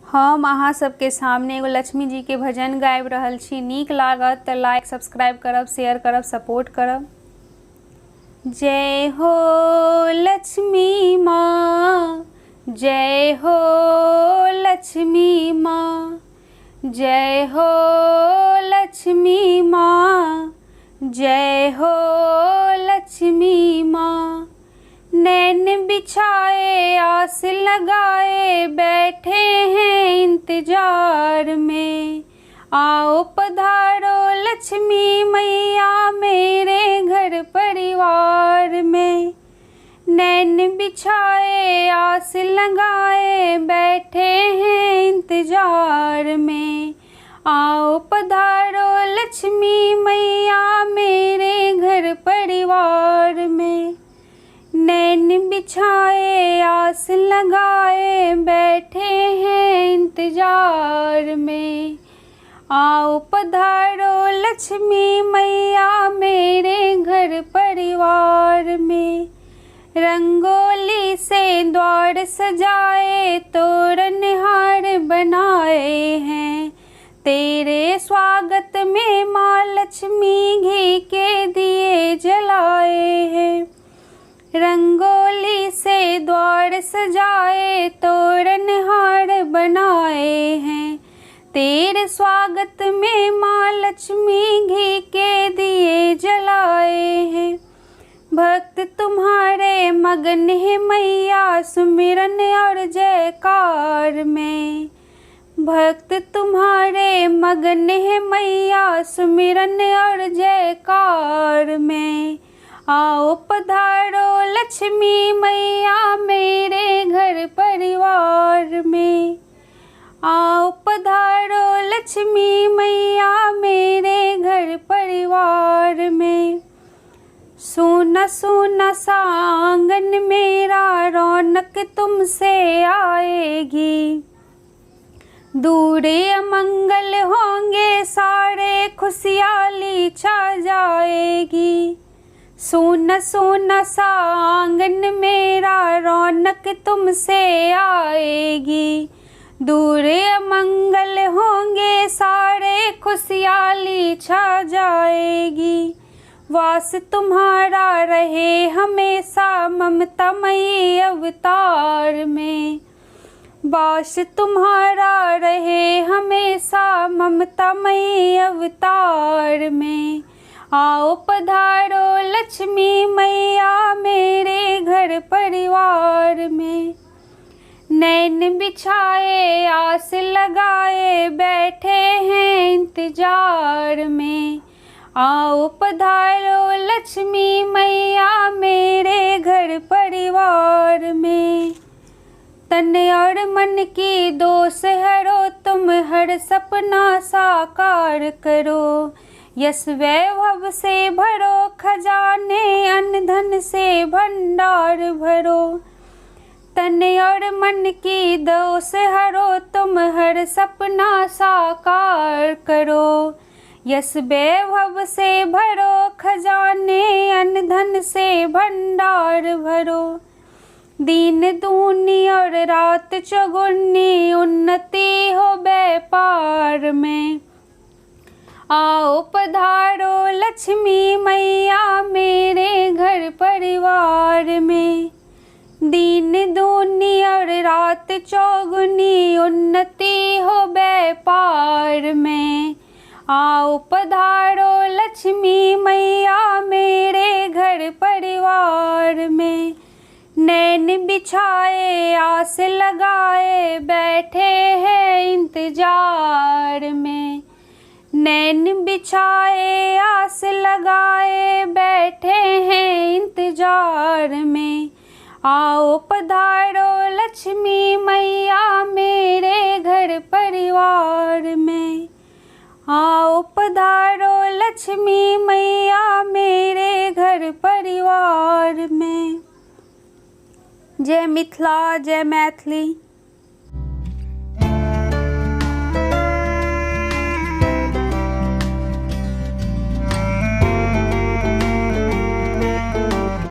हम अहाँ सबके सामने एगो लक्ष्मी जी के भजन गाबि रहल छी। नीक लागत तऽ लाइक सब्सक्राइब करब, शेयर करब, सपोर्ट करब। जय हो लक्ष्मी माँ, जय हो लक्ष्मी माँ, जय हो लक्ष्मी माँ, जय हो लक्ष्मी माँ। नैन बिछाए आस लगाए बैठे हैं इंतजार में, आओ पधारो लक्ष्मी मैया मेरे घर परिवार में। नैन बिछाए आस लगाए बैठे हैं इंतजार में, आओ पधारो लक्ष्मी मैया मेरे घर परिवार में। नैन बिछाए आस लगाए बैठे हैं इंतजार में, आओ पधारो लक्ष्मी मैया मेरे घर परिवार में। रंगोली से द्वार सजाए तोरण हार बनाए हैं, तेरे स्वागत में माँ लक्ष्मी घी के दिए जलाए हैं। रंगोली से द्वार सजाए तोरण हार बनाए हैं, तेरे स्वागत में माँ लक्ष्मी घी के दिए जलाए हैं। भक्त तुम्हारे मगन है मैया सुमिरन और जयकार में, भक्त तुम्हारे मगन है मैया सुमिरन और जयकार में। आओ पधारो लक्ष्मी मैया मेरे घर परिवार में, आओ पधारो लक्ष्मी मैया मेरे घर परिवार में। सोना सोना सा आंगन मेरा रौनक तुमसे आएगी, दूरे अमंगल होंगे सारे खुशहाली छा जाएगी। सोना सोना सा आंगन मेरा रौनक तुमसे आएगी, दूरे अमंगल होंगे सारे खुशहाली छा जाएगी। वास तुम्हारा रहे हमेशा ममतामयी अवतार में, वास तुम्हारा रहे हमेशा ममतामयी अवतार में। आओ पधारो लक्ष्मी मैया मेरे घर परिवार में। नैन बिछाए आस लगाए बैठे हैं इंतजार में, आओ पधारो लक्ष्मी मैया मेरे घर परिवार में। तन और मन की दोष हरो तुम हर सपना साकार करो, यश वैभव से भरो खजाने अन्न धन से भंडार भरो। तन और मन की दोष हरो तुम हर सपना साकार करो, यश वैभव से भरो खजाने अन्न धन से भंडार भरो। दिन दूनी और रात चौगुनी उन्नति हो व्यापार में, आओ पधारो लक्ष्मी मैया मेरे घर परिवार में। दिन दूनी और रात चौगुनी उन्नति हो व्यापार में, आओ पधारो लक्ष्मी मैया मेरे घर परिवार में। नैन बिछाए आस लगाए बैठे हैं इंतजार में, नैन बिछाए आस लगाए बैठे हैं इंतजार में। आओ पधारो लक्ष्मी मैया मेरे घर परिवार में, आओ पधारो लक्ष्मी मैया मेरे घर परिवार में। जय मिथिला, जय मैथिली।